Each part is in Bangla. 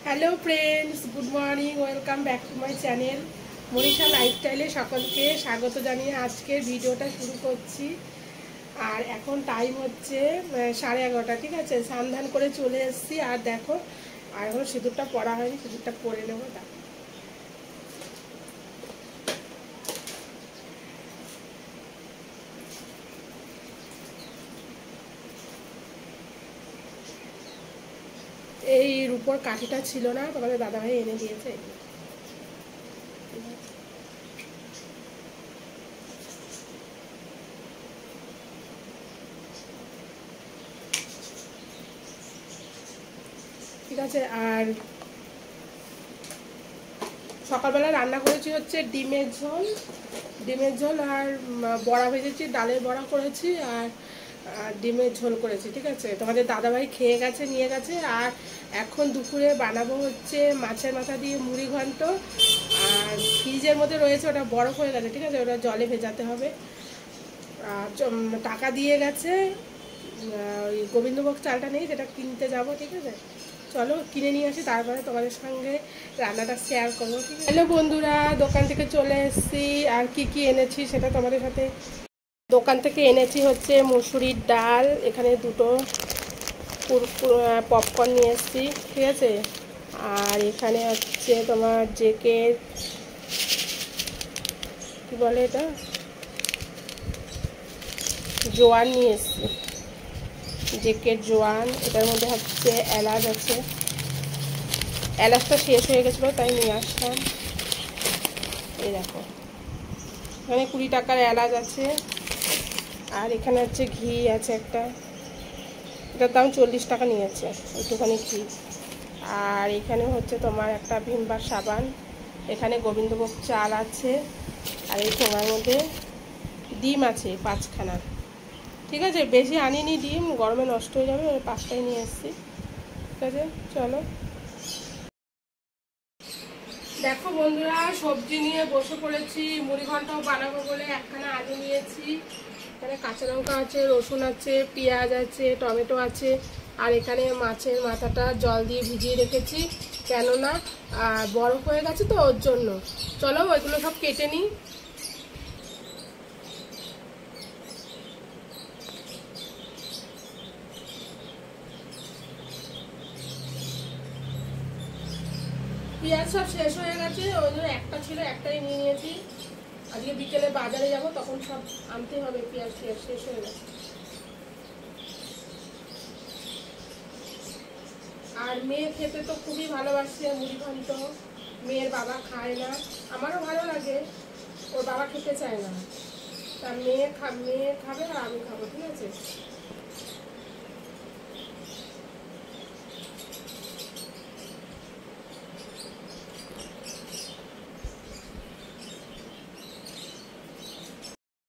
Hello friends, good morning, welcome back to my channel Manisha লাইফস্টাইলে সকলকে স্বাগত জানিয়ে আজকের ভিডিওটা শুরু করছি। আর এখন টাইম হচ্ছে 11:30, ঠিক আছে। স্নান ধান করে চলে এসেছি। আর দেখো, আর এখন সিঁদুরটা পরা হয়নি, সিঁদুরটা পরে নেবো। দেখো, এই রূপোর কাঠিটা ছিল না, তোমাদের দাদাভাই এনে দিয়েছে। ঠিক আছে। আর সকালবেলা রান্না করেছি হচ্ছে ডিমের ঝোল আর বড়া ভেজেছি, ডালের বড়া করেছি আর ডিমের ঝোল করেছি, ঠিক আছে। তোমাদের দাদাভাই খেয়ে গেছে, নিয়ে গেছে। আর এখন দুপুরে বানাবো হচ্ছে মাছের মাথা দিয়ে মুড়ি ঘন্ট। আর ফ্রিজের মধ্যে রয়েছে, ওটা বরফ হয়ে গেছে, ঠিক আছে, ওটা জলে ভেজাতে হবে। আর টাকা দিয়ে গেছে, ওই গোবিন্দভোগ চালটা নেই, সেটা কিনতে যাব, ঠিক আছে। চলো কিনে নিয়ে আসি, তারপরে তোমাদের সঙ্গে রান্নাটা শেয়ার করবো, ঠিক আছে। হ্যালো বন্ধুরা, দোকান থেকে চলে এসেছি। আর কি কি এনেছি সেটা তোমাদের সাথে। দোকান থেকে এনেছি হচ্ছে মুসুরির ডাল, এখানে দুটো পপকর্ন নিয়ে এসেছি, ঠিক আছে। আর এখানে হচ্ছে তোমার জেকের কি বলে এটা, জোয়ান নিয়ে এসেছি, জেকের জোয়ান। এটার মধ্যে হচ্ছে এলাচ আছে, এলাচটা শেষ হয়ে গেছিলো তাই নিয়ে আসলাম। এই দেখো, এখানে 20 টাকার এলাচ আছে। আর এখানে হচ্ছে ঘি আছে একটা, এটার দাম 40 টাকা নিয়েছে, একটুখানি ঘি। আর এখানে হচ্ছে তোমার একটা ভিমবার সাবান, এখানে গোবিন্দভোগ চাল আছে। আর এই ঠোঙার মধ্যে ডিম আছে 5খানা, ঠিক আছে। বেশি আনিনি ডিম, গরমে নষ্ট হয়ে যাবে, 5টাই নিয়ে এসেছি, ঠিক আছে। চলো দেখো বন্ধুরা, সবজি নিয়ে বসে পড়েছি। মুড়ি ঘন্টও বানাবো বলে একখানা আলু নিয়েছি, এখানে কাঁচা লঙ্কা আছে, রসুন আছে, পেঁয়াজ আছে, টমেটো আছে। আর এখানে মাছের মাথাটা জল দিয়ে ভিজিয়ে রেখেছি, কেননা বরফ হয়ে গেছে তো, ওর জন্য। চলো ওইগুলো সব কেটে নিই। পেঁয়াজ সব শেষ হয়ে গেছে, ওই জন্য একটা ছিল, একটাই নিয়ে নিয়েছি। আজকে বিকেলে বাজারে যাব, তখন সব আনতে হবে। পেঁয়াজ শেষ হয়ে গেছে। আর মেয়ে খেতে তো খুবই ভালোবাসে মুড়ি ঘন্ট, মেয়ের বাবা খায় না, আমারও ভালো লাগে, ওর বাবা খেতে চায় না। তা মেয়ে খাবে আর আমি খাবো, ঠিক আছে।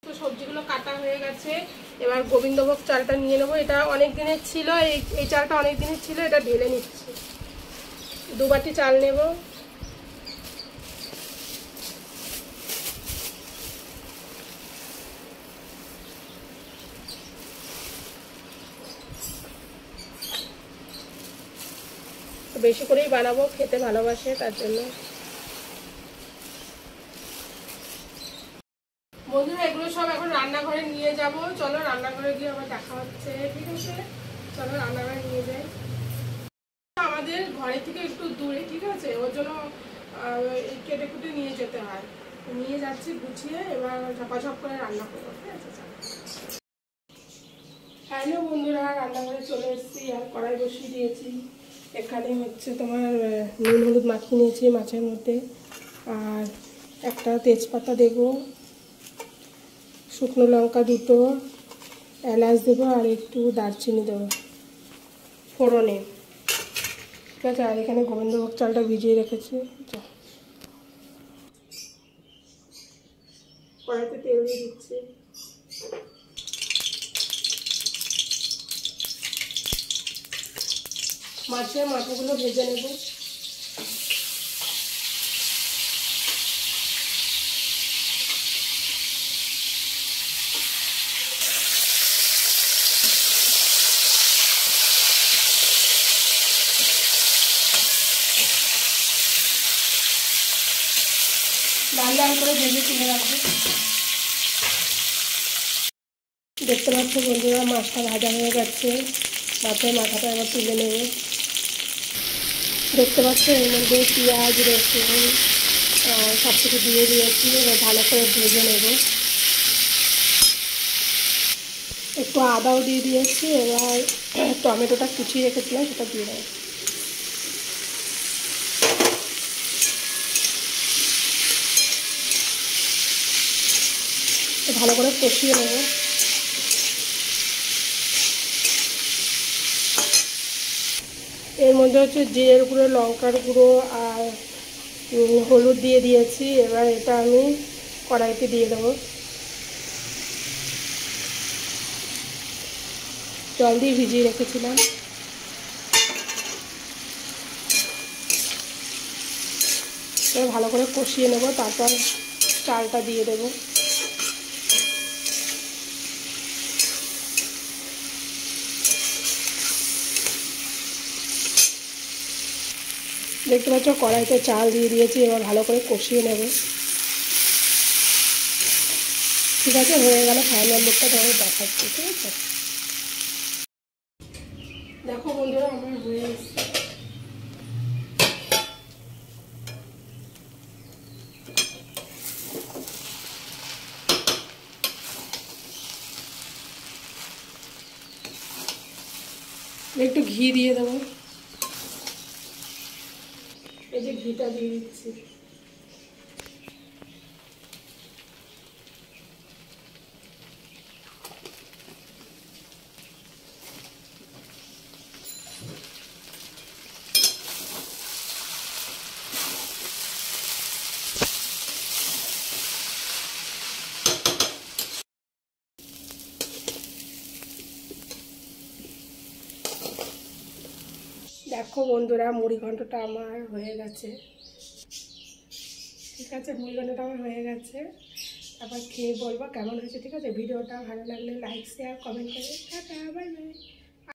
তো সবজিগুলো কাটা হয়ে গেছে, এবার গোবিন্দভোগ চালটা নিয়ে নেবো। এটা অনেক দিনের ছিল, এই চালটা অনেক দিনের ছিল, এটা ঢেলে নিচ্ছি। 2 বাটি চাল নেব। বেশি করেই বানাবো, খেতে ভালোবাসে তার জন্য। বন্ধুরা, এগুলো সব এখন রান্নাঘরে নিয়ে যাব। চলো রান্নাঘরে গিয়ে আবার দেখা হচ্ছে, ঠিক আছে। চলো রান্নাঘরে নিয়ে যাই। আমাদের ঘরে থেকে একটু দূরে, ঠিক আছে, ওর জন্য কেটে কুটে নিয়ে যেতে হয়। নিয়ে যাচ্ছি গুছিয়ে, এবার ঝপাঝপ করে রান্না করবো, ঠিক আছে। হ্যালো বন্ধুরা, রান্নাঘরে চলে এসেছি। আর কড়াই বসিয়ে দিয়েছি। এখানে হচ্ছে তোমার নুন হলুদ মাখিয়ে নিয়েছি মাছের মধ্যে। আর একটা তেজপাতা দেবো, শুকনো লঙ্কা 2টো, এলাচ দেবো, আর একটু দারচিনি দেবো ফোড়নে, ঠিক আছে। আর এখানে গোবিন্দভোগ চালটা ভিজিয়ে রেখেছি। কড়াইতে তেল দিয়ে দিচ্ছি। মাছের মাথাগুলো ভেজে নেব। লাল লাল করে ভেজে তুলে রাখবো। দেখতে পাচ্ছ বন্ধুরা মাছটা ভাজা হয়ে গেছে, মাছের মাথাটা এবার তুলে নেব। দেখতে পাচ্ছ এর মধ্যে পেঁয়াজ রসুন সব কিছু দিয়ে দিয়েছি, এবার ভালো করে ভেজে নেব। একটু আদাও দিয়ে দিয়েছি, এবার টমেটোটা কুচিয়ে রেখেছিলাম সেটা দিয়ে দেবো। ভালো করে কষিয়ে নেব। এর মধ্যে হচ্ছে জিরের গুঁড়ো, লঙ্কার গুঁড়ো আর হলুদ দিয়ে দিয়েছি। এবার এটা আমি কড়াইতে দিয়ে দেবো। জল দিয়ে ভিজিয়ে রেখেছিলাম। এবার ভালো করে কষিয়ে নেব, তারপর চালটা দিয়ে দেবো। দেখতে পাচ্ছ কড়াইতে চাল দিয়ে দিয়েছি, এবার ভালো করে কষিয়ে নেব। ঠিক আছে, হয়ে গেল। ফাইনাল লুকটা তোমাকে দেখাচ্ছি। ঠিক আছে, দেখো বন্ধুরা আমার হয়ে এসছে। একটু ঘি দিয়ে দেবো। এই যে ঘিটা দিয়ে দিচ্ছি। দেখো বন্ধুরা মুড়ি ঘন্টটা আমার হয়ে গেছে। ঠিক আছে, মুড়ি ঘন্টটা আমার হয়ে গেছে। তারপর খেয়ে বলবো কেমন হয়েছে। ঠিক আছে, ভিডিওটা ভালো লাগলে লাইক শেয়ার কমেন্ট করে টাটা বাই বাই।